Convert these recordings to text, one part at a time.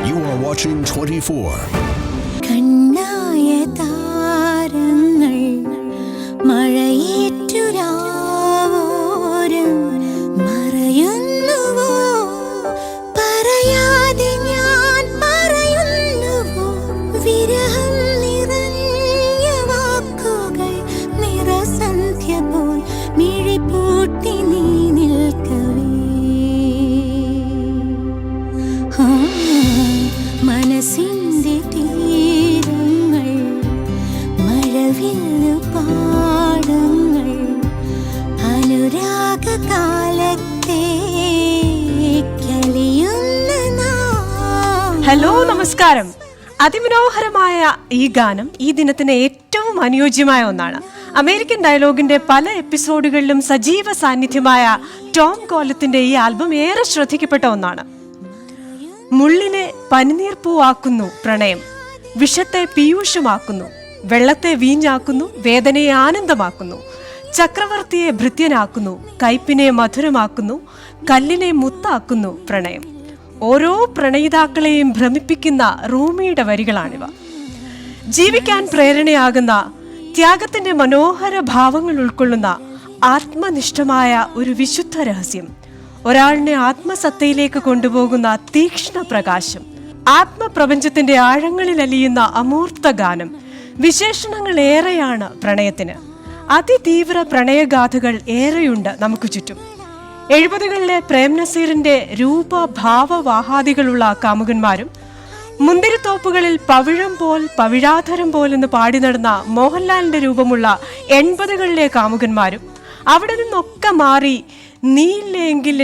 You are watching 24. കണ്ണായ താരങ്ങൾ മഴയേറ്റുരാവോരം മറയുന്നുവോ, പറയാതെ ഞാൻ പറയുന്നുവോ, വിരഹം നിറഞ്ഞ വാക്കുകൾ നിറസന്ധ്യ പോൽ മിഴിപൂട്ടി നീ നിൽക്കവേ. മനസ്സിന്റെ തീരങ്ങൾ മഴവില്ലു പാടങ്ങൾ അനുരാഗകാലത്തെ കലിയുന്ന നാം. ഹലോ, നമസ്കാരം. അതിമനോഹരമായ ഈ ഗാനം ഈ ദിനത്തിന് ഏറ്റവും അനുയോജ്യമായ ഒന്നാണ്. അമേരിക്കൻ ഡയലോഗിന്റെ പല എപ്പിസോഡുകളിലും സജീവ സാന്നിധ്യമായ ടോം കോലത്തിന്റെ ഈ ആൽബം ഏറെ ശ്രദ്ധിക്കപ്പെട്ട ഒന്നാണ്. മുള്ളിനെ പനിനീർപ്പൂവാക്കുന്നു പ്രണയം, വിഷത്തെ പീയൂഷമാക്കുന്നു, വെള്ളത്തെ വീഞ്ഞാക്കുന്നു, വേദനയെ ആനന്ദമാക്കുന്നു, ചക്രവർത്തിയെ ഭൃത്യനാക്കുന്നു, കയ്പിനെ മധുരമാക്കുന്നു, കല്ലിനെ മുത്താക്കുന്നു പ്രണയം. ഓരോ പ്രണയിതാക്കളെയും ഭ്രമിപ്പിക്കുന്ന റൂമിയുടെ വരികളാണിവ. ജീവിക്കാൻ പ്രേരണയാകുന്ന ത്യാഗത്തിന്റെ മനോഹര ഭാവങ്ങൾ ഉൾക്കൊള്ളുന്ന ആത്മനിഷ്ഠമായ ഒരു വിശുദ്ധ രഹസ്യം, ഒരാളിനെ ആത്മസത്തയിലേക്ക് കൊണ്ടുപോകുന്ന തീക്ഷ്ണ പ്രകാശം, ആത്മപ്രപഞ്ചത്തിന്റെ ആഴങ്ങളിൽ അലിയുന്ന അമൂർത്ത ഗാനം. വിശേഷണങ്ങൾ ഏറെയാണ് പ്രണയത്തിന്. അതിതീവ്ര പ്രണയഗാഥകൾ ഏറെയുണ്ട് നമുക്ക് ചുറ്റും. 70കളിലെ പ്രേം നസീറിന്റെ രൂപഭാവവാഹാദികളുള്ള കാമുകന്മാരും, മുന്തിരിത്തോപ്പുകളിൽ പവിഴം പോൽ പവിഴാധരം പോലെന്ന് പാടി നടന്ന മോഹൻലാലിന്റെ രൂപമുള്ള 80കളിലെ കാമുകന്മാരും, അവിടെ നിന്നൊക്കെ മാറി നീയില്ലെങ്കിൽ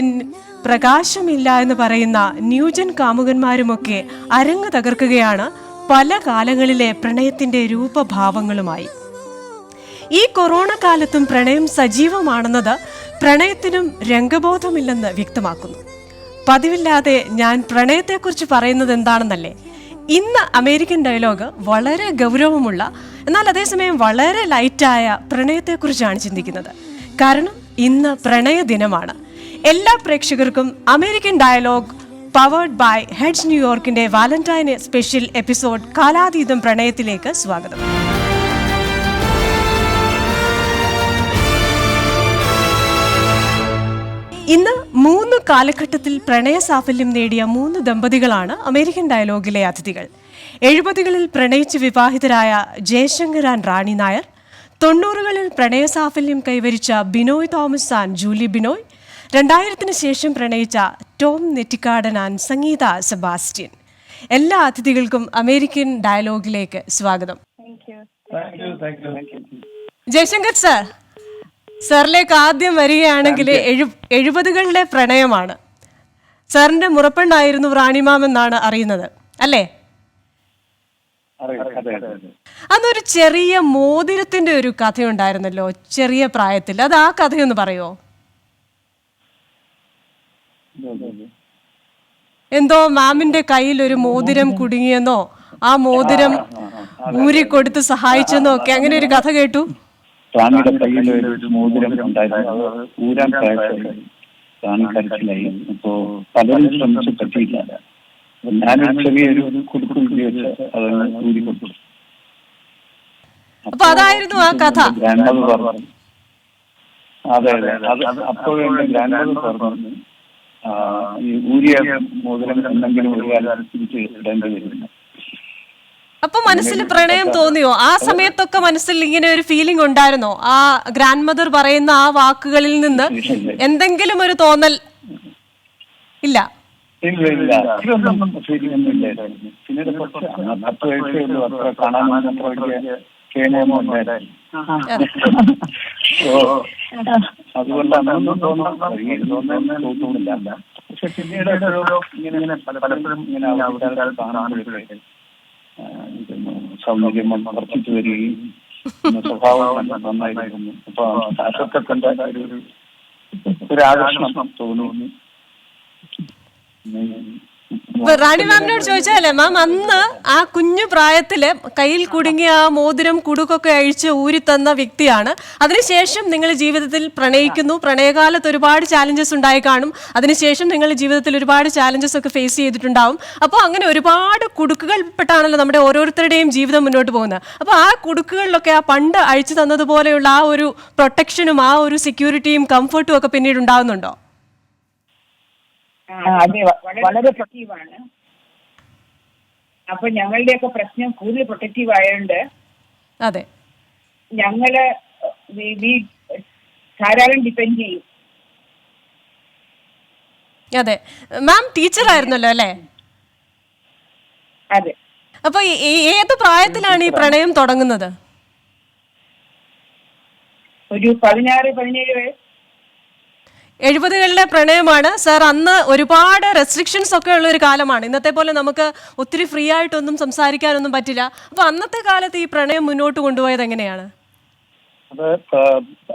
പ്രകാശമില്ല എന്ന് പറയുന്ന ന്യൂജൻ കാമുകന്മാരുമൊക്കെ അരങ്ങ് തകർക്കുകയാണ് പല കാലങ്ങളിലെ പ്രണയത്തിന്റെ രൂപഭാവങ്ങളുമായി. ഈ കൊറോണ കാലത്തും പ്രണയം സജീവമാണെന്നത് പ്രണയത്തിനും രംഗബോധമില്ലെന്ന് വ്യക്തമാക്കുന്നു. പതിവില്ലാതെ ഞാൻ പ്രണയത്തെക്കുറിച്ച് പറയുന്നത് എന്താണെന്നല്ലേ? ഇന്ന് അമേരിക്കൻ ഡയലോഗ് വളരെ ഗൗരവമുള്ള, എന്നാൽ അതേസമയം വളരെ ലൈറ്റായ പ്രണയത്തെക്കുറിച്ചാണ് ചിന്തിക്കുന്നത്. കാരണം ഇന്ന് പ്രണയ ദിനമാണ്. എല്ലാ പ്രേക്ഷകർക്കും American dialogue powered by heads ന്യൂയോർക്കിന്റെ വാലന്റൈൻ സ്പെഷ്യൽ എപ്പിസോഡ് കാലാതീതം പ്രണയത്തിലേക്ക് സ്വാഗതം. ഇന്ന് 3 കാലഘട്ടത്തിൽ പ്രണയ സാഫല്യം നേടിയ 3 ദമ്പതികളാണ് അമേരിക്കൻ ഡയലോഗിലെ അതിഥികൾ. 70കളിൽ പ്രണയിച്ച് വിവാഹിതരായ ജയശങ്കർ ആൻഡ് റാണി നായർ, 90കളിൽ പ്രണയ സാഫല്യം കൈവരിച്ച ബിനോയ് തോമസ് ആൻഡ് ജൂലി ബിനോയ്, 2000-ന് ശേഷം പ്രണയിച്ച ടോം നെറ്റിക്കാടൻ ആൻഡ് സംഗീത സെബാസ്റ്റ്യൻ. എല്ലാ അതിഥികൾക്കും അമേരിക്കൻ ഡയലോഗിലേക്ക് സ്വാഗതം. ജയശങ്കർ സർ, സാറിലേക്ക് ആദ്യം വരികയാണെങ്കിൽ 70കളിലെ പ്രണയമാണ്. സാറിന്റെ മുറപ്പെണ്ണായിരുന്നു റാണിമാമെന്നാണ് അറിയുന്നത്, അല്ലേ? അന്നൊരു ചെറിയ മോതിരത്തിന്റെ ഒരു കഥയുണ്ടായിരുന്നല്ലോ ചെറിയ പ്രായത്തിൽ, അത് ആ കഥയൊന്ന് പറയുമോ? എന്തോ മാമിന്റെ കയ്യിൽ ഒരു മോതിരം കുടുങ്ങിയെന്നോ ആ മോതിരം ഊരിക്കൊടുത്ത് സഹായിച്ചെന്നോ ഒക്കെ അങ്ങനെ ഒരു കഥ കേട്ടു. റാണിയുടെ കയ്യിൽ ഒരു മോതിരം ഉണ്ടായിരുന്നു, ഊരാൻ റാണി കരച്ചിലായി. അപ്പോ പലരും ശ്രമിച്ചു പറ്റിയില്ല. ഞാനൊരു ചെറിയൊരു കുടുക്ക് വെച്ച് അതൊന്ന് ഊരി കൊടുത്തു. അപ്പൊ അതായിരുന്നു ആ കഥ. ഗ്രാൻഡ്മദർ പറഞ്ഞു. അതെ അതെ, അത് അപ്പോഴെന്റെ ഗ്രാൻഡ്മദർ പറഞ്ഞു, ഈ ഊരിയ മോതിരം എന്തെങ്കിലും ഒരു കാലത്ത് തിരിച്ച് ഇടേണ്ടി വരില്ല. അപ്പൊ മനസ്സിൽ പ്രണയം തോന്നിയോ ആ സമയത്തൊക്കെ? മനസ്സിൽ ഇങ്ങനെ ഒരു ഫീലിംഗ് ഉണ്ടായിരുന്നോ? ആ ഗ്രാൻഡ് മദർ പറയുന്ന ആ വാക്കുകളിൽ നിന്ന് എന്തെങ്കിലും ഒരു തോന്നൽ? ഇല്ല ഇല്ല, ഇതൊന്നും ഫീലിംഗ് ഒന്നും ഇല്ലായിരുന്നു. പിന്നീട് കുറച്ച് 10 വയസ്സേ ഉള്ളൂ, അത്ര കാണാൻ അത്ര വലിയ കേമൊന്നും ഉണ്ടായിരുന്നു. അതുകൊണ്ട് അതൊന്നും തോന്നുന്നില്ല. പക്ഷെ പിന്നീട് ഇങ്ങനെ പലപ്പോഴും ഇങ്ങനെ ആൾക്കാരെ കാണാൻ സൗന്ദര്യം വർദ്ധിച്ചു വരികയും സ്വഭാവം നന്നായിരുന്നു. അപ്പൊ അതൊക്കെ കണ്ട ഒരു ആകർഷണം തോന്നുന്നു. റാണി മാമിനോട് ചോദിച്ചാലേ മാം, അന്ന് ആ കുഞ്ഞു പ്രായത്തില് കയ്യിൽ കുടുങ്ങിയ ആ മോതിരം കുടുക്കൊക്കെ അഴിച്ച് ഊരി തന്ന വ്യക്തിയാണ്. അതിനുശേഷം നിങ്ങൾ ജീവിതത്തിൽ പ്രണയിക്കുന്നു. പ്രണയകാലത്ത് ഒരുപാട് ചാലഞ്ചസ് ഉണ്ടായി കാണും. അതിനുശേഷം നിങ്ങൾ ജീവിതത്തിൽ ഒരുപാട് ചാലഞ്ചസ് ഒക്കെ ഫേസ് ചെയ്തിട്ടുണ്ടാവും. അപ്പോൾ അങ്ങനെ ഒരുപാട് കുടുക്കുകൾ പെട്ടാണല്ലോ നമ്മുടെ ഓരോരുത്തരുടെയും ജീവിതം മുന്നോട്ട് പോകുന്നത്. അപ്പോൾ ആ കുടുക്കുകളിലൊക്കെ ആ പണ്ട് അഴിച്ചു തന്നതുപോലെയുള്ള ആ ഒരു പ്രൊട്ടക്ഷനും ആ ഒരു സെക്യൂരിറ്റിയും കംഫർട്ടും ഒക്കെ പിന്നീട് ഉണ്ടാവുന്നുണ്ടോ? അതെ, വളരെ പ്രൊട്ടക്റ്റീവാണ്. അപ്പൊ ഞങ്ങളുടെയൊക്കെ പ്രശ്നം കൂടുതൽ പ്രൊട്ടക്റ്റീവ് ആയതുകൊണ്ട് അതെ, ഞങ്ങള് ധാരാളം ഡിപ്പെൻഡ് ചെയ്യും. അതെ മാം, ടീച്ചർ ആയിരുന്നല്ലോ അല്ലേ? അതെ. അപ്പൊ ഏത് പ്രായത്തിലാണ് ഈ പ്രണയം തുടങ്ങുന്നത്? ഒരു 16-17 വയസ്സ്. 70കളിലെ പ്രണയമാണ് സാർ. അന്ന് ഒരുപാട് റെസ്ട്രിക്ഷൻസ് ഒക്കെ ഉള്ള ഒരു കാലമാണ്. ഇന്നത്തെ പോലെ നമുക്ക് ഒത്തിരി ഫ്രീ ആയിട്ടൊന്നും സംസാരിക്കാനൊന്നും പറ്റില്ല. അപ്പൊ അന്നത്തെ കാലത്ത് ഈ പ്രണയം മുന്നോട്ട് കൊണ്ടുപോയത് എങ്ങനെയാണ്? അത്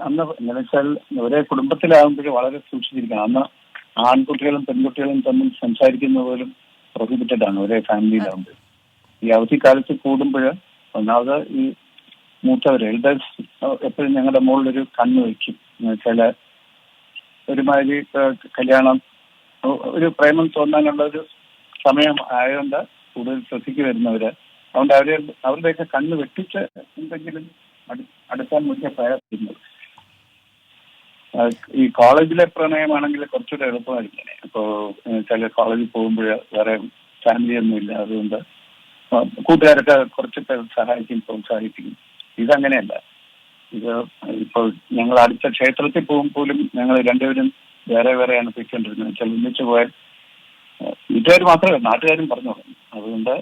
അന്ന് എന്താ വെച്ചാൽ ഒരേ കുടുംബത്തിലാകുമ്പോഴും വളരെ സൂക്ഷിച്ചിരിക്കണം. അന്ന് ആൺകുട്ടികളും പെൺകുട്ടികളും തമ്മിൽ സംസാരിക്കുന്ന പോലും പ്രൊഹിബിറ്റഡ് ആണ് ഒരേ ഫാമിലിയിലാകുമ്പോൾ. ഈ അവധിക്കാലത്ത് കൂടുമ്പോൾ ഒന്നാമത് ഈ മൂത്തവർ എൽഡേഴ്സ് എപ്പോഴും ഞങ്ങളുടെ മുകളിലൊരു കണ്ണ് വയ്ക്കും. എന്ന് വെച്ചാൽ ഒരുമാതിരി കല്യാണം ഒരു പ്രേമം തോന്നാനുള്ള ഒരു സമയം ആയതുകൊണ്ട് കൂടുതൽ ശ്രദ്ധിച്ചു വരുന്നവര്. അതുകൊണ്ട് അവരുടെയൊക്കെ കണ്ണ് വെട്ടിച്ച് എന്തെങ്കിലും അടുക്കാൻ വലിയ പ്രയാസമുണ്ട്. ഈ കോളേജിലെ പ്രണയമാണെങ്കിൽ കുറച്ചുകൂടെ എളുപ്പമായിരിക്കും. ഇപ്പോൾ ചില കോളേജിൽ പോകുമ്പോൾ വേറെ ഫാമിലി ഒന്നുമില്ല, അതുകൊണ്ട് കൂട്ടുകാരൊക്കെ കുറച്ചൊക്കെ സഹായിക്കും, പ്രോത്സാഹിപ്പിക്കും. ഇതങ്ങനെയല്ല. ഇത് ഇപ്പോൾ ഞങ്ങൾ അടുത്ത ക്ഷേത്രത്തിൽ പോലും ഞങ്ങൾ രണ്ടുപേരും വേറെ വേറെയാണ് പോയിക്കൊണ്ടിരുന്നത്. വെച്ചാൽ ഒന്നിച്ചു പോയാൽ വീട്ടുകാർ മാത്രമല്ല നാട്ടുകാരും പറഞ്ഞു തുടങ്ങി. അതുകൊണ്ട്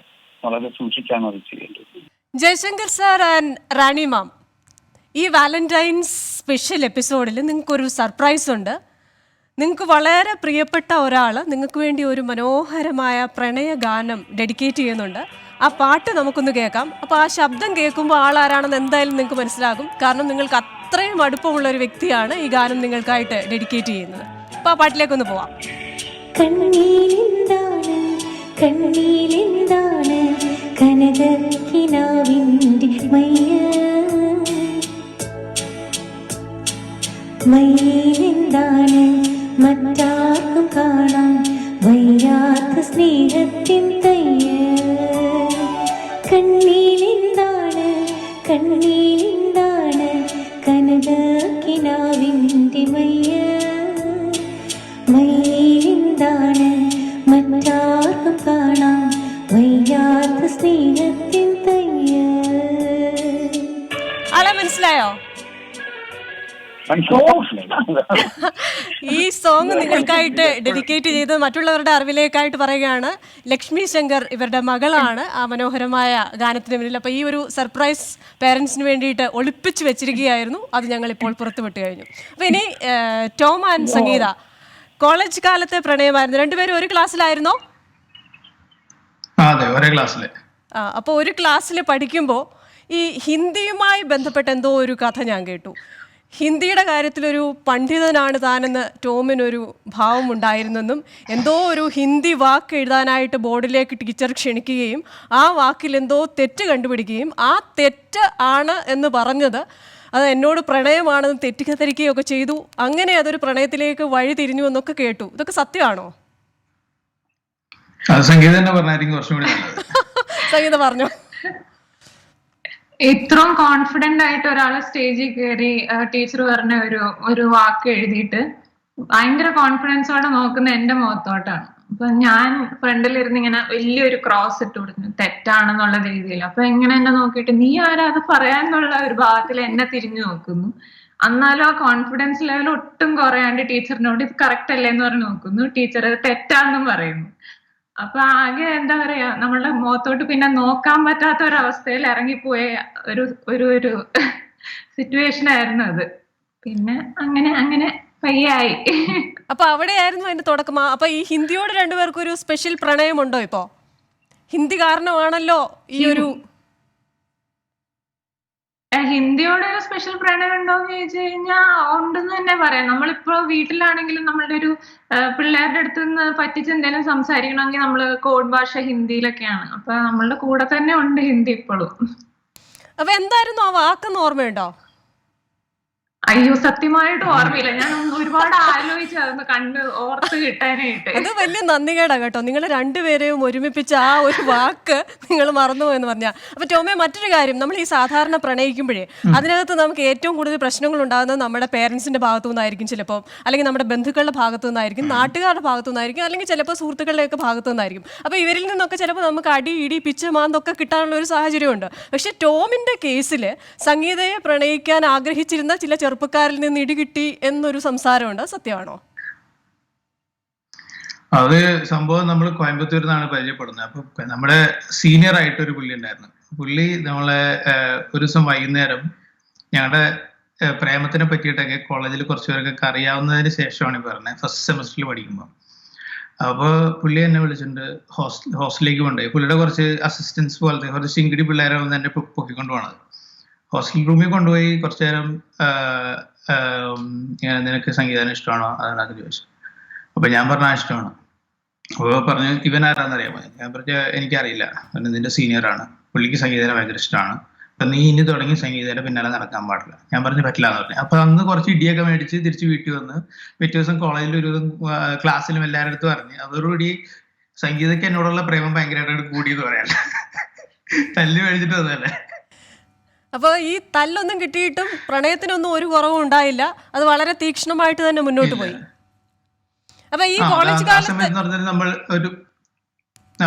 വളരെ സൂക്ഷിച്ചാണ് അത് ചെയ്യേണ്ടത്. ജയശങ്കർ സാർ ആൻഡ് റാണി മാം, ഈ വാലന്റൈൻസ് സ്പെഷ്യൽ എപ്പിസോഡിൽ നിങ്ങൾക്കൊരു സർപ്രൈസ് ഉണ്ട്. നിങ്ങൾക്ക് വളരെ പ്രിയപ്പെട്ട ഒരാൾ നിങ്ങൾക്ക് വേണ്ടി ഒരു മനോഹരമായ പ്രണയ ഗാനം ഡെഡിക്കേറ്റ് ചെയ്യുന്നുണ്ട്. ആ പാട്ട് നമുക്കൊന്ന് കേൾക്കാം. അപ്പോൾ ആ ശബ്ദം കേൾക്കുമ്പോൾ ആളാരാണെന്ന് എന്തായാലും നിങ്ങൾക്ക് മനസ്സിലാകും. കാരണം നിങ്ങൾക്ക് അത്രയും അടുപ്പമുള്ള ഒരു വ്യക്തിയാണ് ഈ ഗാനം നിങ്ങൾക്കായിട്ട് ഡെഡിക്കേറ്റ് ചെയ്യുന്നത്. അപ്പോൾ ആ പാട്ടിലേക്കൊന്ന് പോവാം. കണ്ണീലെന്താണ് കണ്ണീലെന്താണ് കനകക്കിനാവിൻ്റെ മയിലെന്താണ് മറ്റാർക്കും കാണാൻ വയ്യാത്ത സ്നേഹത്തിൻ തയ്യ. കണ്ണീലെന്താണ് കണ്ണീലെന്താണ് കനകക്കിനാവിൻ്റെ മയിലെന്താണ് മറ്റാർക്കും കാണാൻ വയ്യാത്ത സ്നേഹത്തിൻ തയ്യ. ആളെ മനസ്സിലായോ? ഈ സോങ് നിങ്ങൾക്കായിട്ട് ഡെഡിക്കേറ്റ് ചെയ്ത് മറ്റുള്ളവരുടെ അറിവിലേക്കായിട്ട് പറയുകയാണ്. ലക്ഷ്മി ശങ്കർ ഇവരുടെ മകളാണ് ആ മനോഹരമായ ഗാനത്തിന് മുന്നിൽ. അപ്പോൾ ഈ ഒരു സർപ്രൈസ് പേരൻസിന് വേണ്ടിയിട്ട് ഒളിപ്പിച്ച് വെച്ചിരിക്കുകയായിരുന്നു. അത് ഞങ്ങൾ ഇപ്പോൾ പുറത്തുവിട്ട് കഴിഞ്ഞു. അപ്പോൾ ഇനി ടോം ആൻഡ് സംഗീത, കോളേജ് കാലത്തെ പ്രണയമായിരുന്നു. രണ്ടുപേരും ഒരു ക്ലാസ്സിലായിരുന്നോ? അതെ, ഒരേ ക്ലാസ്സില്. അപ്പോൾ ഒരു ക്ലാസ്സിൽ പഠിക്കുമ്പോൾ ഈ ഹിന്ദിയുമായി ബന്ധപ്പെട്ട എന്തോ ഒരു കഥ ഞാൻ കേട്ടു. ഹിന്ദിയുടെ കാര്യത്തിലൊരു പണ്ഡിതനാണ് താനെന്ന് ടോമിനൊരു ഭാവമുണ്ടായിരുന്നെന്നും എന്തോ ഒരു ഹിന്ദി വാക്ക് എഴുതാനായിട്ട് ബോർഡിലേക്ക് ടീച്ചർ ക്ഷണിക്കുകയും ആ വാക്കിൽ എന്തോ തെറ്റ് കണ്ടുപിടിക്കുകയും ആ തെറ്റ് ആണ് എന്ന് പറഞ്ഞത് അത് എന്നോട് പ്രണയമാണെന്ന് തെറ്റിദ്ധരിക്കുകയൊക്കെ ചെയ്തു. അങ്ങനെ അതൊരു പ്രണയത്തിലേക്ക് വഴി തിരിഞ്ഞു എന്നൊക്കെ കേട്ടു. ഇതൊക്കെ സത്യമാണോ? സംഗീത തന്നെ പറഞ്ഞായിരിക്കും കുറച്ചും കൂടി നല്ലത്. സംഗീത പറഞ്ഞോ. ഇത്രയും കോൺഫിഡന്റ് ആയിട്ട് ഒരാളെ സ്റ്റേജിൽ കയറി ടീച്ചർ പറഞ്ഞ ഒരു വാക്ക് എഴുതിയിട്ട് ഭയങ്കര കോൺഫിഡൻസോടെ നോക്കുന്ന എന്റെ മുഖത്തോട്ടാണ്. അപ്പൊ ഞാൻ ഫ്രണ്ടിലിരുന്ന് ഇങ്ങനെ വലിയൊരു ക്രോസ് ഇട്ട് കൊടുക്കുന്നു തെറ്റാണെന്നുള്ള രീതിയിൽ. അപ്പൊ എങ്ങനെ എന്നെ നോക്കിയിട്ട് നീ ആരാ അത് പറയാന്നുള്ള ഒരു ഭാഗത്തിൽ എന്നെ തിരിഞ്ഞു നോക്കുന്നു. എന്നാലും ആ കോൺഫിഡൻസ് ലെവൽ ഒട്ടും കുറയാണ്ട് ടീച്ചറിനോട് ഇത് കറക്റ്റ് അല്ലേ എന്ന് പറഞ്ഞ് നോക്കുന്നു. ടീച്ചർ അത് തെറ്റാന്നും പറയുന്നു. അപ്പൊ ആകെ എന്താ പറയാ, നമ്മളുടെ മുഖത്തോട്ട് പിന്നെ നോക്കാൻ പറ്റാത്ത ഒരവസ്ഥയിൽ ഇറങ്ങിപ്പോയ ഒരു സിറ്റുവേഷൻ ആയിരുന്നു അത്. പിന്നെ അങ്ങനെ പയ്യായി. അപ്പൊ അവിടെയായിരുന്നു അതിന്റെ തുടക്കം. അപ്പൊ ഈ ഹിന്ദിയോട് രണ്ടുപേർക്കും ഒരു സ്പെഷ്യൽ പ്രണയമുണ്ടോ? ഇപ്പോ ഹിന്ദി കാരണമാണല്ലോ ഈ ഒരു ഹിന്ദിയോട് ഒരു സ്പെഷ്യൽ പ്രണയം ഉണ്ടോന്ന് ചോദിച്ചു കഴിഞ്ഞാൽ ഉണ്ടെന്ന് തന്നെ പറയാം. നമ്മളിപ്പോ വീട്ടിലാണെങ്കിലും നമ്മളുടെ ഒരു പിള്ളേരുടെ അടുത്ത് നിന്ന് പറ്റിച്ച് എന്തെങ്കിലും സംസാരിക്കണമെങ്കിൽ നമ്മള് കോഡ് ഭാഷ ഹിന്ദിയിലൊക്കെയാണ്. അപ്പൊ നമ്മളുടെ കൂടെ തന്നെ ഉണ്ട് ഹിന്ദി ഇപ്പോഴും. അപ്പൊ എന്തായിരുന്നു ആ വാക്കെന്ന് ഓർമ്മയുണ്ടോ? അയ്യോ, സത്യമായിട്ട് ഓർമ്മയില്ല. ഞാൻ ഒരുപാട് ആലോചിച്ചു അതൊന്ന് കണ്ട് ഓർത്ത് കിട്ടാനായിട്ട്. അത് വലിയ നന്ദികേടാ കേട്ടോ, നിങ്ങൾ രണ്ടുപേരെയും ഒരുമിപ്പിച്ച ആ ഒരു വാക്ക് നിങ്ങൾ മറന്നുപോയെന്ന് പറഞ്ഞാൽ. അപ്പൊ ടോമേ, മറ്റൊരു കാര്യം, നമ്മൾ ഈ സാധാരണ പ്രണയിക്കുമ്പോഴേ അതിനകത്ത് നമുക്ക് ഏറ്റവും കൂടുതൽ പ്രശ്നങ്ങൾ ഉണ്ടാകുന്നത് നമ്മുടെ പേരൻസിന്റെ ഭാഗത്തു നിന്നായിരിക്കും ചിലപ്പോൾ, അല്ലെങ്കിൽ നമ്മുടെ ബന്ധുക്കളുടെ ഭാഗത്തു നിന്നായിരിക്കും, നാട്ടുകാരുടെ ഭാഗത്തു നിന്നായിരിക്കും, അല്ലെങ്കിൽ ചിലപ്പോൾ സുഹൃത്തുക്കളുടെയൊക്കെ ഭാഗത്തു നിന്നായിരിക്കും. അപ്പൊ ഇവരിൽ നിന്നൊക്കെ ചിലപ്പോൾ നമുക്ക് അടി ഇടി പിച്ച് മാന്തൊക്കെ കിട്ടാനുള്ള ഒരു സാഹചര്യമുണ്ട്. പക്ഷെ ടോമിന്റെ കേസിൽ സംഗീതയെ പ്രണയിക്കാൻ ആഗ്രഹിച്ചിരുന്ന ചില ചെറുപ്പക്കാരിൽ നിന്ന് ഇടികിട്ടി എന്നൊരു സംസാരമുണ്ട്. സത്യമാണോ? അത് സംഭവം നമ്മൾ കോയമ്പത്തൂരിൽ നിന്നാണ് പരിചയപ്പെടുന്നത്. അപ്പൊ നമ്മുടെ സീനിയർ ആയിട്ട് ഒരു പുള്ളി ഉണ്ടായിരുന്നു. പുള്ളി നമ്മളെ ഒരു ദിവസം വൈകുന്നേരം ഞങ്ങളുടെ പ്രേമത്തിനെ പറ്റിയിട്ടൊക്കെ കോളേജിൽ കുറച്ച് പേർക്കൊക്കെ അറിയാവുന്നതിന് ശേഷമാണ് പറഞ്ഞത്, ഫസ്റ്റ് സെമസ്റ്ററിൽ പഠിക്കുമ്പോൾ. അപ്പോൾ പുള്ളി എന്നെ വിളിച്ചിട്ടുണ്ട് ഹോസ്റ്റലിലേക്ക് കൊണ്ടുപോയി. പുള്ളിയുടെ കുറച്ച് അസിസ്റ്റൻസ് പോലത്തെ കുറച്ച് ചിങ്കിടി പിള്ളേരെ വന്ന് എന്നെ പൊക്കിക്കൊണ്ട് പോണത്. ഹോസ്റ്റൽ റൂമിൽ കൊണ്ടുപോയി കുറച്ചു നേരം നിനക്ക് സംഗീതം ഇഷ്ടമാണോ അതൊക്കെ ചോദിച്ചു. അപ്പൊ ഞാൻ പറഞ്ഞ ഇഷ്ടമാണ്. അപ്പോൾ പറഞ്ഞു ഇവൻ ആരാന്നറിയാമോ? ഞാൻ പറഞ്ഞ എനിക്കറിയില്ല, പിന്നെ നിന്റെ സീനിയറാണ്, പുള്ളിക്ക് സംഗീതം ഭയങ്കര ഇഷ്ടമാണ്, അപ്പൊ നീ ഇനി തുടങ്ങി സംഗീതയുടെ പിന്നാലെ നടക്കാൻ പാടില്ല. ഞാൻ പറഞ്ഞു പറ്റില്ല എന്ന് പറഞ്ഞു. അപ്പൊ അന്ന് കുറച്ച് ഇടിയൊക്കെ മേടിച്ച് തിരിച്ച് വീട്ടിൽ വന്ന് പിറ്റേ ദിവസം കോളേജിൽ ഒരു ക്ലാസ്സിലും എല്ലാവരുടെ അടുത്ത് പറഞ്ഞു. അതോടുകൂടി സംഗീതയ്ക്ക് എന്നോടുള്ള പ്രേമം ഭയങ്കരമായിട്ട് കൂടിയെന്ന് പറയാല്ല. തല്ല് മേടിച്ചിട്ട് അതല്ലേ. അപ്പോൾ ഈ തല്ലൊന്നും കിട്ടിയിട്ടും പ്രണയത്തിനൊന്നും ഒരു കുറവും ഉണ്ടായില്ല, അത് വളരെ തീക്ഷ്ണമായിട്ട് തന്നെ മുന്നോട്ട് പോയി. അപ്പൊ ഈ കോളേജ് കാലത്ത് നമ്മൾ ഒരു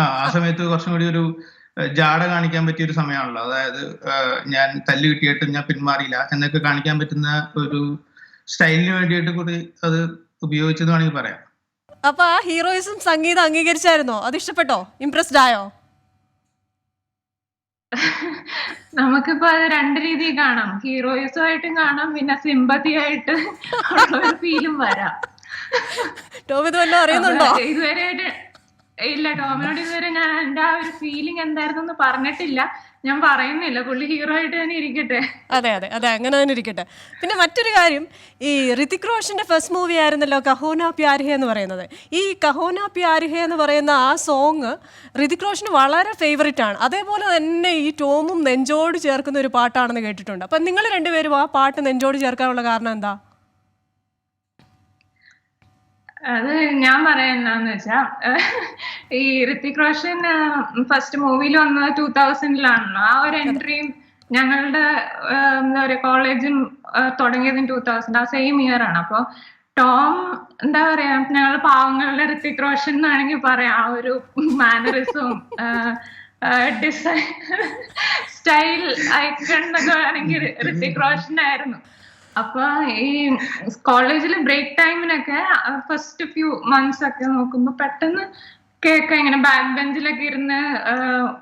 ആ സമയത്ത് കുറച്ചും കൂടി ഒരു ജാട കാണിക്കാൻ പറ്റിയ ഒരു സമയമാണല്ലോ. അതായത് ഞാൻ തല്ല് കിട്ടിയിട്ടും ഞാൻ പിന്മാറിയില്ല എന്നൊക്കെ കാണിക്കാൻ പറ്റുന്ന ഒരു സ്റ്റൈലിന് വേണ്ടിയിട്ട് കൂടി അത് ഉപയോഗിച്ചെന്ന് വേണമെങ്കിൽ പറയാം. അപ്പൊ ആ ഹീറോയിസം സംഗീതം അംഗീകരിച്ചായിരുന്നോ? അത് ഇഷ്ടപ്പെട്ടോ? ഇംപ്രസ്ഡ് ആയോ? നമുക്കിപ്പോ അത് രണ്ട് രീതിയിൽ കാണാം. ഹീറോയിസം ആയിട്ടും കാണാം, പിന്നെ സിമ്പതി ആയിട്ട് ഉള്ള ഒരു ഫീലും വരാം. ടോം ഇത് വല്ലതും അറിയുന്നുണ്ടോ? ഇതുവരെ ഇല്ല, ടോമിനോട് ഇതുവരെ ഞാൻ എന്റെ ആ ഒരു ഫീലിംഗ് എന്തായിരുന്നു പറഞ്ഞിട്ടില്ല. ഞാൻ പറയുന്നില്ല, പുള്ളി ഹീറോ ആയിട്ട് തന്നെ ഇരിക്കട്ടെ. അതെ അതെ അതെ, അങ്ങനെ തന്നെ ഇരിക്കട്ടെ. പിന്നെ മറ്റൊരു കാര്യം, ഈ ഋതിക് റോഷന്റെ ഫസ്റ്റ് മൂവി ആയിരുന്നല്ലോ കഹോനാ പ്യാർ ഹേ എന്ന് പറയുന്നത്. ഈ കഹോനാ പ്യാർ ഹേ എന്ന് പറയുന്ന ആ സോങ് ഋതിക് റോഷന് വളരെ ഫേവറേറ്റ് ആണ്. അതേപോലെ തന്നെ ഈ ടോമും നെഞ്ചോട് ചേർക്കുന്ന ഒരു പാട്ടാണെന്ന് കേട്ടിട്ടുണ്ട്. അപ്പം നിങ്ങൾ രണ്ടുപേരും ആ പാട്ട് നെഞ്ചോട് ചേർക്കാനുള്ള കാരണം എന്താ? അത് ഞാൻ പറയാൻ എന്താന്ന് വെച്ചാ, ഈ ഋതിക് റോഷൻ ഫസ്റ്റ് മൂവിയിൽ വന്നത് 2000-ലാണല്ലോ. ആ ഒരു എൻട്രിയും ഞങ്ങളുടെ എന്താ പറയുക കോളേജും തുടങ്ങിയതും 2000, ആ സെയിം ഇയർ ആണ്. അപ്പൊ ടോം എന്താ പറയാ, ഞങ്ങൾ പാവങ്ങളുടെ ഋതിക് റോഷൻ എന്നാണെങ്കിൽ പറയാം. ആ ഒരു മാനറിസവും ഡിസൈൻ സ്റ്റൈൽ ഐക്കൺ എന്നൊക്കെ വേണമെങ്കിൽ ഋതിക് റോഷൻ ആയിരുന്നു. അപ്പൊ ഈ കോളേജിൽ ബ്രേക്ക് ടൈമിനൊക്കെ ഫസ്റ്റ് ഫ്യൂ മന്ത്സ് ഒക്കെ നോക്കുമ്പോ പെട്ടെന്ന് കേൾക്കാം ഇങ്ങനെ ബാക്ക് ബെഞ്ചിലൊക്കെ ഇരുന്ന്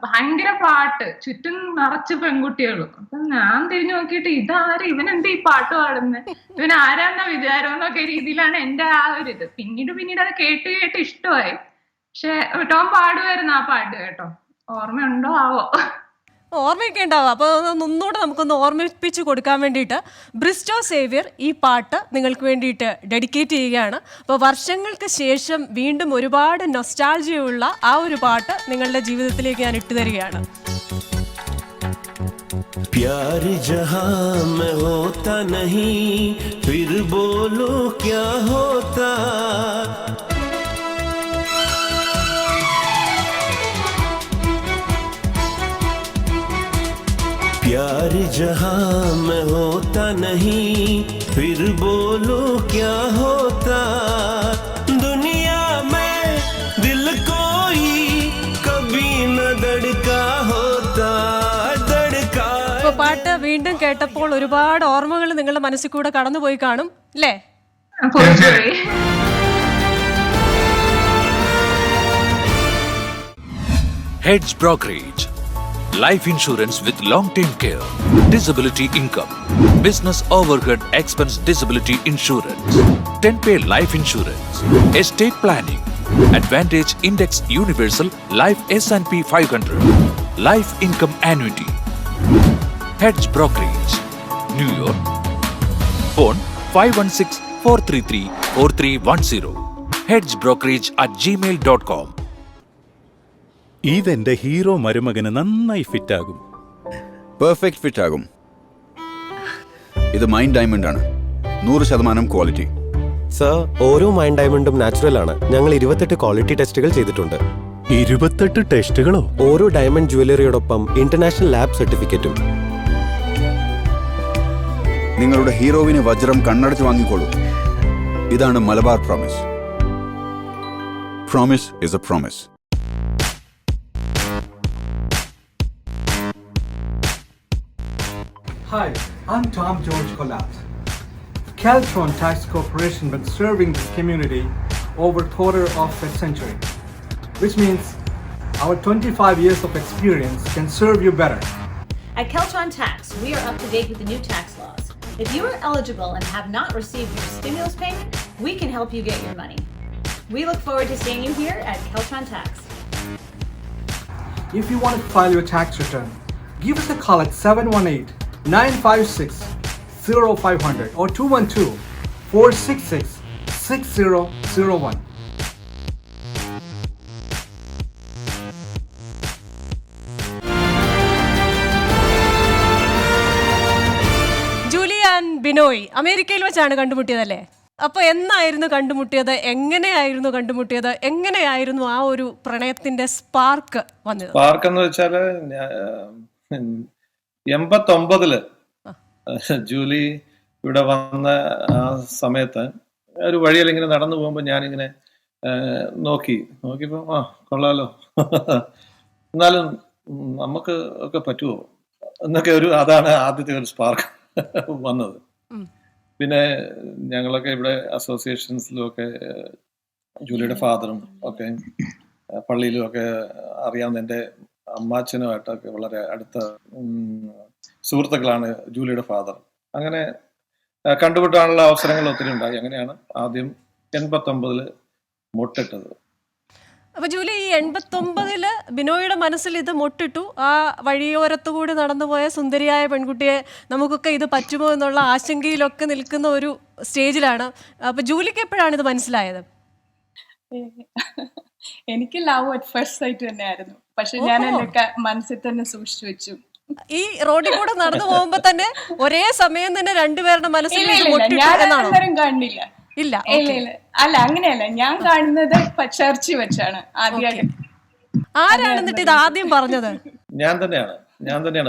ഭയങ്കര പാട്ട്, ചുറ്റും നിറച്ച് പെൺകുട്ടികളും. അപ്പൊ ഞാൻ തിരിഞ്ഞു നോക്കിയിട്ട് ഇതാര്, ഇവനെന്താ ഈ പാട്ട് പാടുന്നത്, ഇവൻ ആരാന്ന വിചാരം എന്നൊക്കെ രീതിയിലാണ് എന്റെ ആ ഒരു ഇത്. പിന്നീട് അത് കേട്ട് ഇഷ്ടമായി. പക്ഷെ ടോം പാടുമായിരുന്നു ആ പാട്ട് കേട്ടോ. ഓർമ്മയുണ്ടോ ആവോ? ഓർമ്മയൊക്കെ ഉണ്ടാവും. അപ്പോൾ ഒന്നുകൂടെ നമുക്കൊന്ന് ഓർമ്മിപ്പിച്ച് കൊടുക്കാൻ വേണ്ടിയിട്ട് ബ്രിസ്റ്റോ സേവ്യർ ഈ പാട്ട് നിങ്ങൾക്ക് വേണ്ടിയിട്ട് ഡെഡിക്കേറ്റ് ചെയ്യുകയാണ്. അപ്പോൾ വർഷങ്ങൾക്ക് ശേഷം വീണ്ടും ഒരുപാട് നൊസ്റ്റാൾജിയുള്ള ആ ഒരു പാട്ട് നിങ്ങളുടെ ജീവിതത്തിലേക്ക് ഞാൻ ഇട്ടുതരികയാണ്. प्यार जहां में होता नहीं फिर बोलो क्या होता, प्यार जहां में होता नहीं फिर बोलो क्या होता, दुनिया में दिल कोई कभी न धड़का होता, धड़का. അപ്പോൾ പാട്ട് വീണ്ടും കേട്ടപ്പോൾ ഒരുപാട് ഓർമ്മകൾ നിങ്ങളുടെ മനസ്സിൽ കൂടെ കടന്നുപോയി കാണും അല്ലേ? Heads Brokerage. Life insurance with long-term care, disability income, business overhead expense disability insurance, 10-pay life insurance, estate planning, Advantage Index Universal Life S&P 500, life income annuity. Hedge Brokerage, New York. Phone 516-433-4310. hedgebrokerage@gmail.com. ഇതെന്റെ hero മരുമകന് നന്നായി ഫിറ്റാകും. Perfect fit ആകും. ഇത് mine diamond ആണ്, 100% quality. Sir, ഓരോ mine ഡയമണ്ടും natural ആണ്. ഞങ്ങൾ 28 quality ടെസ്റ്റുകൾ ചെയ്തിട്ടുണ്ട്. 28 ടെസ്റ്റുകളോ? ഓരോ ഡയമണ്ട് ജ്വല്ലറിയോടൊപ്പം ഇന്റർനാഷണൽ ലാബ് സർട്ടിഫിക്കറ്റും. നിങ്ങളുടെ ഹീറോവിന് വജ്രം കണ്ണടച്ച് വാങ്ങിക്കോളൂ. ഇതാണ് Malabar promise. Promise is A promise. Hi, I'm Tom George Collat. Caltron Tax Corporation been serving this community over a quarter of a century, which means our 25 years of experience can serve you better. At Caltron Tax, we are up to date with the new tax laws. If you are eligible and have not received your stimulus payment, we can help you get your money. We look forward to seeing you here at Caltron Tax. If you want to file your tax return, give us a call at 718-956-0500 or 212-466-6001. Julie and Binoy അമേരിക്കയിൽ വെച്ചാണ് കണ്ടുമുട്ടിയതല്ലേ? അപ്പോൾ എന്നായിരുന്നു കണ്ടുമുട്ടിയത്? എങ്ങനെയായിരുന്നു കണ്ടുമുട്ടിയത്? എങ്ങനെയായിരുന്നു ആ ഒരു പ്രണയത്തിന്റെ spark വന്നത്? സ്പാർക്ക് എന്ന് വെച്ചാല് 89 ജൂലി ഇവിടെ വന്ന ആ സമയത്ത് ഒരു വഴിയിൽ ഇങ്ങനെ നടന്നു പോകുമ്പോൾ ഞാനിങ്ങനെ നോക്കിയപ്പോ കൊള്ളാലോ, എന്നാലും നമുക്ക് ഒക്കെ പറ്റുമോ എന്നൊക്കെ അതാണ് ആദ്യത്തെ ഒരു സ്പാർക്ക് വന്നത്. പിന്നെ ഞങ്ങളൊക്കെ ഇവിടെ അസോസിയേഷൻസിലും ഒക്കെ ജൂലിയുടെ ഫാദറും ഒക്കെ പള്ളിയിലും ഒക്കെ അറിയാവുന്ന എൻ്റെ അമ്മാച്ചനുമായിട്ടൊക്കെ വളരെ അടുത്ത സുഹൃത്തുക്കളാണ് ജൂലിയുടെ ഫാദർ. അങ്ങനെ കണ്ടുപിട്ടാനുള്ള അവസരങ്ങൾ ഒത്തിരി ഉണ്ടായി. അങ്ങനെയാണ് ആദ്യം 89 മുട്ടിട്ടത്. അപ്പൊ ജൂലി, ഈ 89 ബിനോയുടെ മനസ്സിൽ ഇത് മുട്ടിട്ടു. ആ വഴിയോരത്തുകൂടി നടന്നുപോയ സുന്ദരിയായ പെൺകുട്ടിയെ നമുക്കൊക്കെ ഇത് പറ്റുമോ എന്നുള്ള ആശങ്കയിലൊക്കെ നിൽക്കുന്ന ഒരു സ്റ്റേജിലാണ്. അപ്പൊ ജൂലിക്ക് എപ്പോഴാണ് ഇത് മനസ്സിലായത്? എനിക്ക് ലവ് അറ്റ് ഫസ്റ്റ് സൈറ്റ് തന്നെയായിരുന്നു. പക്ഷെ ഞാൻ എന്റെ മനസ്സിൽ തന്നെ സൂക്ഷിച്ചു വെച്ചു. ഈ റോഡിൽ കൂടെ നടന്നു പോകുമ്പോ തന്നെ ഒരേ സമയം തന്നെ രണ്ടുപേരുടെ മനസ്സിൽ കാണില്ല. ഇല്ല, അല്ല, അങ്ങനെയല്ല. ഞാൻ കാണുന്നത് ചർച്ചിൽ വെച്ചാണ് ആദ്യമായിട്ട്. ആരാണ് എന്നിട്ട് ഇത് ആദ്യം പറഞ്ഞത്? ഞാൻ തന്നെയാണ്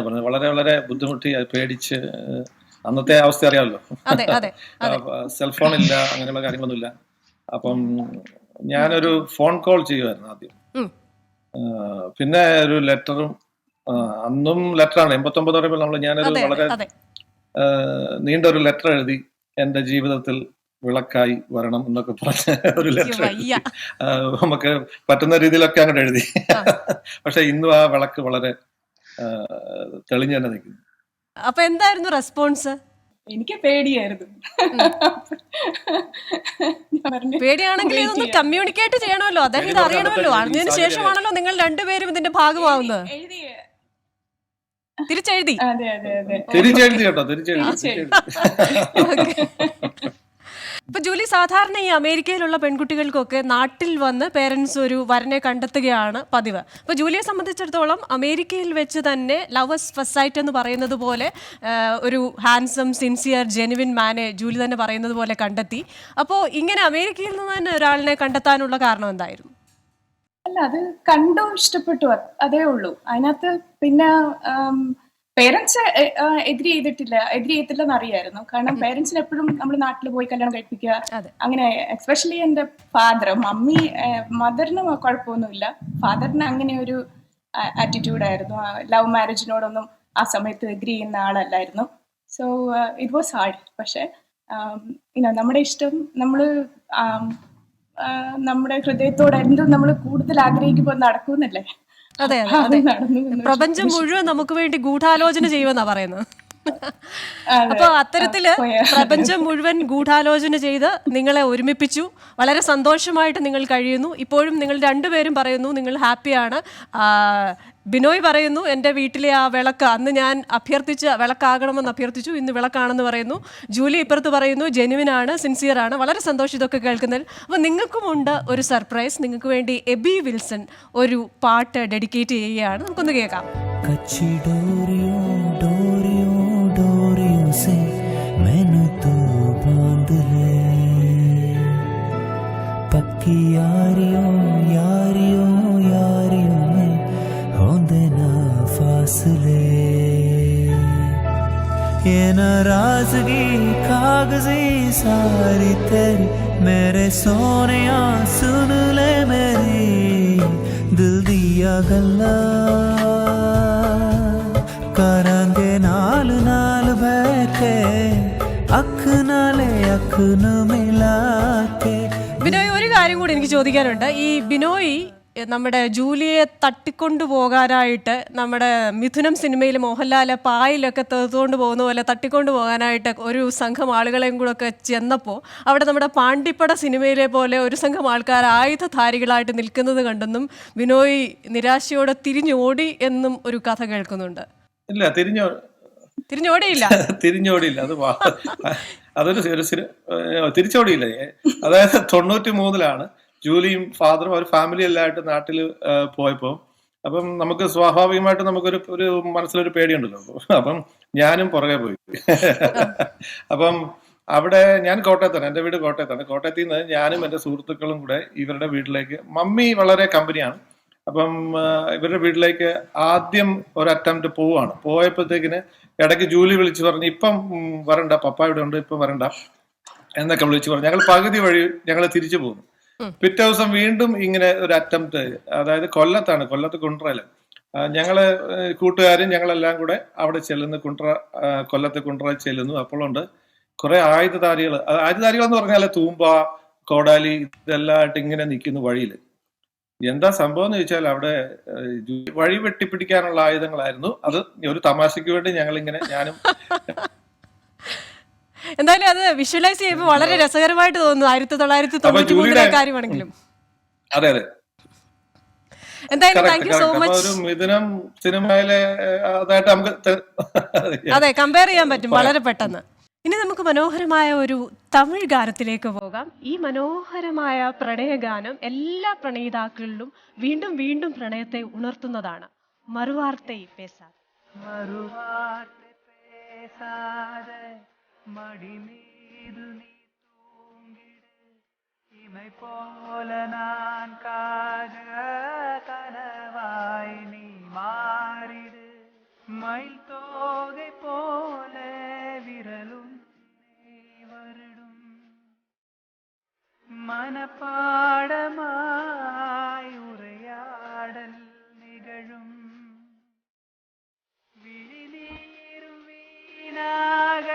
പറഞ്ഞത്. വളരെ വളരെ ബുദ്ധിമുട്ടി, പേടിച്ച്. അന്നത്തെ അവസ്ഥ അറിയാമല്ലോ, സെൽഫോൺ ഇല്ല, അങ്ങനെയുള്ള കാര്യങ്ങളൊന്നുമില്ല. അപ്പം ഞാനൊരു ഫോൺ കോൾ ചെയ്യുമായിരുന്നു ആദ്യം. പിന്നെ ഒരു ലെറ്ററും, അന്നും ലെറ്ററാണ്. 89 പറയുമ്പോൾ ഞാനൊരു വളരെ നീണ്ട ഒരു ലെറ്റർ എഴുതി, എന്റെ ജീവിതത്തിൽ വിളക്കായി വരണം എന്നൊക്കെ പറഞ്ഞ ഒരു ലെറ്റർ നമുക്ക് പറ്റുന്ന രീതിയിലൊക്കെ അങ്ങോട്ട് എഴുതി. പക്ഷെ ഇന്നും ആ വിളക്ക് വളരെ തെളിഞ്ഞു തന്നെ നിൽക്കുന്നു. അപ്പൊ എന്തായിരുന്നു റെസ്പോൺസ്? എനിക്ക് പേടിയായിരുന്നു. പേടിയാണെങ്കിൽ ഇതൊന്ന് കമ്മ്യൂണിക്കേറ്റ് ചെയ്യണമല്ലോ, അദ്ദേഹം ഇത് അറിയണമല്ലോ. അറിഞ്ഞതിന് ശേഷമാണല്ലോ നിങ്ങൾ രണ്ടുപേരും ഇതിന്റെ ഭാഗമാവുന്നത്. തിരിച്ചെഴുതി കേട്ടോ, തിരിച്ചെഴുതി. ഇപ്പൊ ജൂലി, സാധാരണ ഈ അമേരിക്കയിലുള്ള പെൺകുട്ടികൾക്കൊക്കെ നാട്ടിൽ വന്ന് പേരൻസ് ഒരു വരനെ കണ്ടെത്തുകയാണ് പതിവ്. അപ്പോൾ ജൂലിയെ സംബന്ധിച്ചിടത്തോളം അമേരിക്കയിൽ വെച്ച് തന്നെ ലവേഴ്സ് ഫസ്റ്റ് സൈറ്റ് എന്ന് പറയുന്നത് പോലെ ഒരു ഹാൻസം, സിൻസിയർ, ജെനുവിൻ മാനെ ജൂലി തന്നെ പറയുന്നത് പോലെ കണ്ടെത്തി. അപ്പോൾ ഇങ്ങനെ അമേരിക്കയിൽ നിന്ന് തന്നെ ഒരാളിനെ കണ്ടെത്താനുള്ള കാരണം എന്തായിരുന്നു? അല്ല, അത് കണ്ടു ഇഷ്ടപ്പെട്ടു, അതേ ഉള്ളൂ. അതിനകത്ത് പിന്നെ പേരൻസ് എഗ്രി ചെയ്യത്തില്ലെന്ന് അറിയായിരുന്നു. കാരണം പേരൻസിന് എപ്പോഴും നമ്മൾ നാട്ടിൽ പോയി കല്യാണം കഴിപ്പിക്കുക, അങ്ങനെ. എസ്പെഷ്യലി എൻ്റെ ഫാദർ, മദറിന് കുഴപ്പമൊന്നുമില്ല. ഫാദറിന് അങ്ങനെ ഒരു ആറ്റിറ്റ്യൂഡായിരുന്നു. ലവ് മാരേജിനോടൊന്നും ആ സമയത്ത് എഗ്രി ചെയ്യുന്ന ആളല്ലായിരുന്നു. So it was hard. പക്ഷെ നമ്മുടെ ഇഷ്ടം, നമ്മുടെ ഹൃദയത്തോട് എന്തും നമ്മൾ കൂടുതൽ ആഗ്രഹിക്കുമ്പോൾ നടക്കുമെന്നല്ലേ. അതെ, പ്രപഞ്ചം മുഴുവൻ നമുക്ക് വേണ്ടി ഗൂഢാലോചന ചെയ്യുമെന്നാ പറയുന്നത്. അപ്പൊ അത്തരത്തില് പ്രപഞ്ചം മുഴുവൻ ഗൂഢാലോചന ചെയ്ത് നിങ്ങളെ ഒരുമിപ്പിച്ചു. വളരെ സന്തോഷമായിട്ട് നിങ്ങൾ കഴിയുന്നു. ഇപ്പോഴും നിങ്ങൾ രണ്ടുപേരും പറയുന്നു നിങ്ങൾ ഹാപ്പിയാണ്. ബിനോയ് പറയുന്നു എൻ്റെ വീട്ടിലെ ആ വിളക്ക് അന്ന് ഞാൻ വിളക്കാകണമെന്ന് അഭ്യർത്ഥിച്ചു, ഇന്ന് വിളക്കാണെന്ന് പറയുന്നു. ജൂലി ഇപ്പുറത്ത് പറയുന്നു ജെനുവിനാണ്, സിൻസിയറാണ്. വളരെ സന്തോഷം ഇതൊക്കെ കേൾക്കുന്നതിൽ. അപ്പോൾ നിങ്ങൾക്കുമുണ്ട് ഒരു സർപ്രൈസ്. നിങ്ങൾക്ക് വേണ്ടി എബി വിൽസൺ ഒരു പാട്ട് ഡെഡിക്കേറ്റ് ചെയ്യുകയാണ്. നമുക്കൊന്ന് കേൾക്കാം. ये नाराजगी कागजी सारी तेरी मेरे सोनिया सुन ले मेरी दिल दिया गल्ला करांगे नाल नाल बैठे अख नाले अख न मिला के. ബിനോയ്, ഒരു കാര്യം കൂടി എനിക്ക് ചോദിക്കാനുണ്ട്. ഈ ബിനോയ് നമ്മുടെ ജൂലിയെ തട്ടിക്കൊണ്ടു പോകാനായിട്ട് നമ്മുടെ മിഥുനം സിനിമയിൽ മോഹൻലാൽ പായിലൊക്കെ തീർത്തുകൊണ്ട് പോകുന്ന പോലെ തട്ടിക്കൊണ്ടു പോകാനായിട്ട് ഒരു സംഘം ആളുകളെയും കൂടെ ഒക്കെ ചെന്നപ്പോൾ അവിടെ നമ്മുടെ പാണ്ടിപ്പട സിനിമയിലെ പോലെ ഒരു സംഘം ആൾക്കാർ ആയുധധാരികളായിട്ട് നിൽക്കുന്നത് കണ്ടെന്നും ബിനോയ് നിരാശയോടെ തിരിഞ്ഞോടി എന്നും ഒരു കഥ കേൾക്കുന്നുണ്ട്. ഇല്ല, തിരിഞ്ഞോടിയില്ല. അതൊരു തിരിച്ചോടിയില്ല. അതായത് 93-ലാണ് ജൂലിയും ഫാദറും ഒരു ഫാമിലി എല്ലായിട്ട് നാട്ടിൽ പോയപ്പോൾ അപ്പം നമുക്ക് സ്വാഭാവികമായിട്ട് നമുക്കൊരു മനസ്സിലൊരു പേടിയുണ്ടല്ലോ. അപ്പം ഞാനും പുറകെ പോയി. അപ്പം അവിടെ ഞാൻ കോട്ടയത്താണ്, എൻ്റെ വീട് കോട്ടയത്താണ്. കോട്ടയത്തിൽ നിന്ന് ഞാനും എൻ്റെ സുഹൃത്തുക്കളും കൂടെ ഇവരുടെ വീട്ടിലേക്ക്, മമ്മി വളരെ കമ്പനിയാണ്, അപ്പം ഇവരുടെ വീട്ടിലേക്ക് ആദ്യം ഒരു അറ്റംപ്റ്റ് പോവാണ്. പോയപ്പോഴത്തേക്കിന് ഇടയ്ക്ക് ജൂലി വിളിച്ചു പറഞ്ഞു ഇപ്പം വരണ്ട, പപ്പ ഇവിടെ ഉണ്ട്, ഇപ്പം വരണ്ട എന്നൊക്കെ വിളിച്ചു പറഞ്ഞു. ഞങ്ങൾ പകുതി വഴി ഞങ്ങൾ തിരിച്ചു പോകുന്നു. പിറ്റേ ദിവസം വീണ്ടും ഇങ്ങനെ ഒരു അറ്റംപ്റ്റ്, അതായത് കൊല്ലത്ത് കുണ്ട്രയില് ഞങ്ങള് കൂട്ടുകാരും ഞങ്ങളെല്ലാം കൂടെ അവിടെ ചെല്ലുന്നു. കൊല്ലത്ത് കുണ്ട്ര ചെല്ലുന്നു. അപ്പോഴുണ്ട് കുറെ ആയുധധാരികൾ എന്ന് പറഞ്ഞാൽ തൂമ്പ, കോടാലി ഇതെല്ലാം ആയിട്ട് ഇങ്ങനെ നിൽക്കുന്നു വഴിയിൽ. എന്താ സംഭവം എന്ന് ചോദിച്ചാൽ അവിടെ വഴി വെട്ടിപ്പിടിക്കാനുള്ള ആയുധങ്ങളായിരുന്നു. അത് ഒരു തമാശയ്ക്ക് വേണ്ടി ഞാനും എന്തായാലും അത് വിഷ്വലൈസ് ചെയ്യുമ്പോൾ വളരെ രസകരമായിട്ട് തോന്നുന്നു. 1993 കാര്യമാണെങ്കിലും. അതെ അതെ, എന്തായാലും താങ്ക് യു സോ മച്ച്. ഒരു മിഥുനം സിനിമയിലെ അതായിട്ട് നമുക്ക് അതെ കമ്പയർ ചെയ്യാൻ പറ്റും വളരെ പെട്ടെന്ന്. ഇനി നമുക്ക് മനോഹരമായ ഒരു തമിഴ് ഗാനത്തിലേക്ക് പോകാം. ഈ മനോഹരമായ പ്രണയഗാനം എല്ലാ പ്രണയിതാക്കളിലും വീണ്ടും വീണ്ടും പ്രണയത്തെ ഉണർത്തുന്നതാണ്. മറുവാർത്തൈ പേസാതെ மடி மீது நீ தூங்கிடு இமை போல நான் காக கனவாய் நீ மாறிடு மயில் தோகை போல விரலும் வருடும் மனப்பாடமாய் உரையாடல் நிகழும் விழிநீரும் வீணாக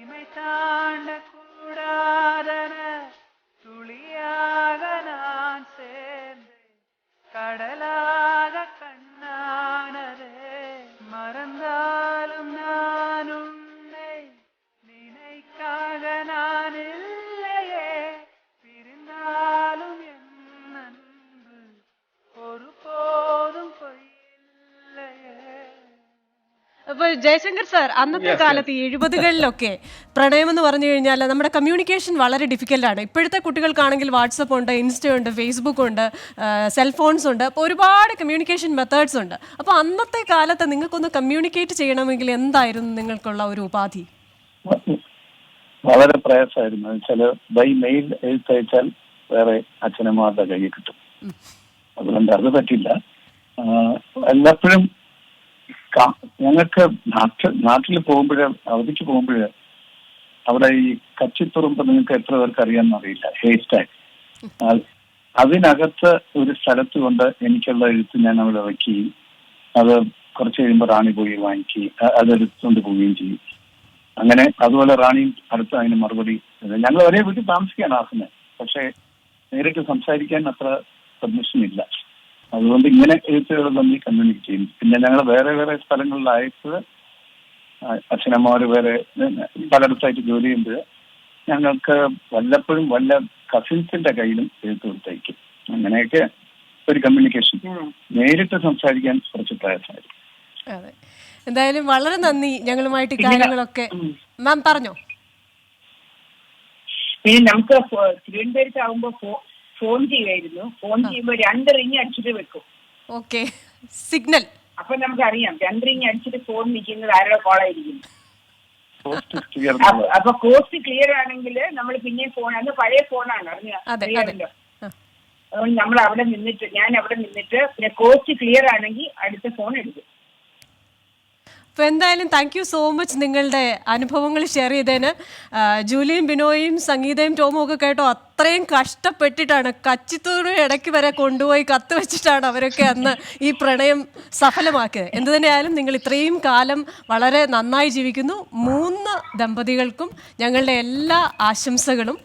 இமை தாண்ட கூடாதன துளியாக நான் சேர்ந்து கடலாக கண்ணானதே மறந்தாலும் நான் உன்னை நினைக்காக நான் இல்லையே பிரிந்தாலும் என் அன்பு ஒருபோதும் பொய்யில்லையே. അപ്പോൾ ജയശങ്കർ സാർ, അന്നത്തെ കാലത്ത് 70കളിലൊക്കെ പ്രണയം എന്ന് പറഞ്ഞു കഴിഞ്ഞാൽ നമ്മുടെ കമ്മ്യൂണിക്കേഷൻ വളരെ ഡിഫിക്കൽട്ടാണ്. ഇപ്പോഴത്തെ കുട്ടികൾക്കാണെങ്കിൽ വാട്സപ്പ് ഉണ്ട്, ഇൻസ്റ്റ ഉണ്ട്, ഫേസ്ബുക്ക് ഉണ്ട്, സെൽഫോൺസ് ഉണ്ട്. അപ്പോൾ ഒരുപാട് കമ്മ്യൂണിക്കേഷൻ മെത്തേഡ്സ് ഉണ്ട്. അപ്പോൾ അന്നത്തെ കാലത്ത് നിങ്ങൾക്കൊന്ന് കമ്മ്യൂണിക്കേറ്റ് ചെയ്യണമെങ്കിൽ എന്തായിരുന്നു നിങ്ങൾക്കുള്ള ഒരു ഉപാധി? വളരെ പ്രയാസമായിരുന്നു. വെച്ചാൽ ബൈ മെയിൽ എഴുത്തയച്ചാൽ വേറെ അച്ഛനമ്മമാരുടെ കയ്യിൽ കിട്ടും. അതുകൊണ്ട് അത് പറ്റില്ല. എല്ലാപ്പോഴും ഞങ്ങൾക്ക് നാട്ടിൽ പോകുമ്പോഴേ, അവധിക്ക് പോകുമ്പോഴേ, അവിടെ ഈ കച്ചിത്തുറുമ്പ് നിങ്ങൾക്ക് എത്ര പേർക്ക് അറിയാമെന്ന് അറിയില്ല, ഹേസ്റ്റാക്ക്, അതിനകത്ത് ഒരു സ്ഥലത്ത് കൊണ്ട് എനിക്കുള്ള എഴുത്ത് ഞാൻ അവിടെ വയ്ക്കുകയും അത് കുറച്ച് കഴിയുമ്പോൾ റാണി പോയി വാങ്ങിക്കുകയും അതെടുത്തുകൊണ്ട് പോവുകയും ചെയ്യും. അങ്ങനെ അതുപോലെ റാണിയും അടുത്ത് അതിന് മറുപടി. ഞങ്ങൾ ഒരേ വീട്ടിൽ താമസിക്കുകയാണ് ആ സമയം, പക്ഷെ നേരിട്ട് സംസാരിക്കാൻ അത്ര പെർമിഷൻ ഇല്ല. അതുകൊണ്ട് ഇങ്ങനെ എഴുത്തുകൾ തമ്മിൽ കമ്മ്യൂണിക്കേറ്റ് ചെയ്യും. പിന്നെ ഞങ്ങൾ വേറെ വേറെ സ്ഥലങ്ങളിലായപ്പോൾ അച്ഛനമ്മമാര് വേറെ പലയിടത്തായിട്ട് ജോലിയുണ്ട്. ഞങ്ങൾക്ക് വല്ലപ്പോഴും വല്ല കസിൻസിന്റെ കയ്യിലും എഴുത്ത് കൊടുത്തയക്കും. അങ്ങനെയൊക്കെ ഒരു കമ്മ്യൂണിക്കേഷൻ. നേരിട്ട് സംസാരിക്കാൻ കുറച്ച് പ്രയാസമായിരിക്കും. അതെ, എന്തായാലും വളരെ നന്ദി ഞങ്ങളുമായിട്ട് കാര്യങ്ങളൊക്കെ. മാം പറഞ്ഞോ. പിന്നെ നമുക്ക് തിരുവനന്തപുരത്താവുമ്പോ ഫോൺ ചെയ്യുമായിരുന്നു. ഫോൺ ചെയ്യുമ്പോ 2 റിങ് അടിച്ചിട്ട് വെക്കും. Okay, signal. അപ്പൊ നമുക്കറിയാം 2 റിങ് അടിച്ചിട്ട് ഫോൺ നിൽക്കുന്നത് ആരുടെ കോളായിരിക്കും. അപ്പൊ കോസ്റ്റ് ക്ലിയർ ആണെങ്കിൽ നമ്മൾ പിന്നെ ഫോൺ, അത് പഴയ ഫോണാണ് അറിയാമല്ലോ. അതുകൊണ്ട് നമ്മൾ അവിടെ നിന്നിട്ട്, ഞാൻ അവിടെ നിന്നിട്ട് പിന്നെ കോസ്റ്റ് ക്ലിയർ ആണെങ്കിൽ അടുത്ത ഫോൺ എടുക്കും. അപ്പോൾ എന്തായാലും താങ്ക് യു സോ മച്ച് നിങ്ങളുടെ അനുഭവങ്ങൾ ഷെയർ ചെയ്തതിന്. ജൂലിയും ബിനോയും സംഗീതയും ടോമും ഒക്കെ കേട്ടോ, അത്രയും കഷ്ടപ്പെട്ടിട്ടാണ് കച്ചിത്തൂര് ഇടയ്ക്ക് വരെ കൊണ്ടുപോയി കത്ത് വെച്ചിട്ടാണ് അവരൊക്കെ അന്ന് ഈ പ്രണയം സഫലമാക്കിയത്. എന്തു തന്നെയായാലും നിങ്ങൾ ഇത്രയും കാലം വളരെ നന്നായി ജീവിക്കുന്നു. 3 ദമ്പതികൾക്കും ഞങ്ങളുടെ എല്ലാ ആശംസകളും.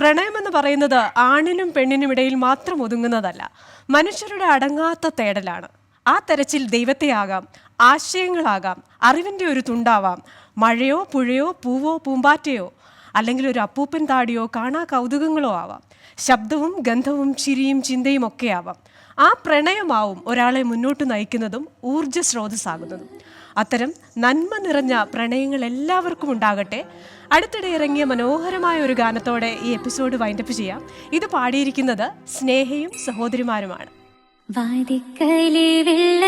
പ്രണയമെന്ന് പറയുന്നത് ആണിനും പെണ്ണിനും ഇടയിൽ മാത്രം ഒതുങ്ങുന്നതല്ല, മനുഷ്യരുടെ അടങ്ങാത്ത തേടലാണ്. ആ തെരച്ചിൽ ദൈവത്തെ ആകാം, ആശയങ്ങളാകാം, അറിവിൻ്റെ ഒരു തുണ്ടാവാം, മഴയോ പുഴയോ പൂവോ പൂമ്പാറ്റയോ, അല്ലെങ്കിൽ ഒരു അപ്പൂപ്പൻ താടിയോ കാണാ കൗതുകങ്ങളോ ആവാം, ശബ്ദവും ഗന്ധവും ചിരിയും ചിന്തയും ഒക്കെ ആവാം. ആ പ്രണയമാവും ഒരാളെ മുന്നോട്ട് നയിക്കുന്നതും ഊർജ്ജ സ്രോതസ്സാകുന്നതും. അത്തരം നന്മ നിറഞ്ഞ പ്രണയങ്ങൾ എല്ലാവർക്കും ഉണ്ടാകട്ടെ. അടുത്തിടെ ഇറങ്ങിയ മനോഹരമായ ഒരു ഗാനത്തോടെ ഈ എപ്പിസോഡ് വൈൻഡപ്പ് ചെയ്യാം. ഇത് പാടിയിരിക്കുന്നത് സ്നേഹയും സഹോദരിമാരുമാണ്. വാതിക്കലെ വെള്ള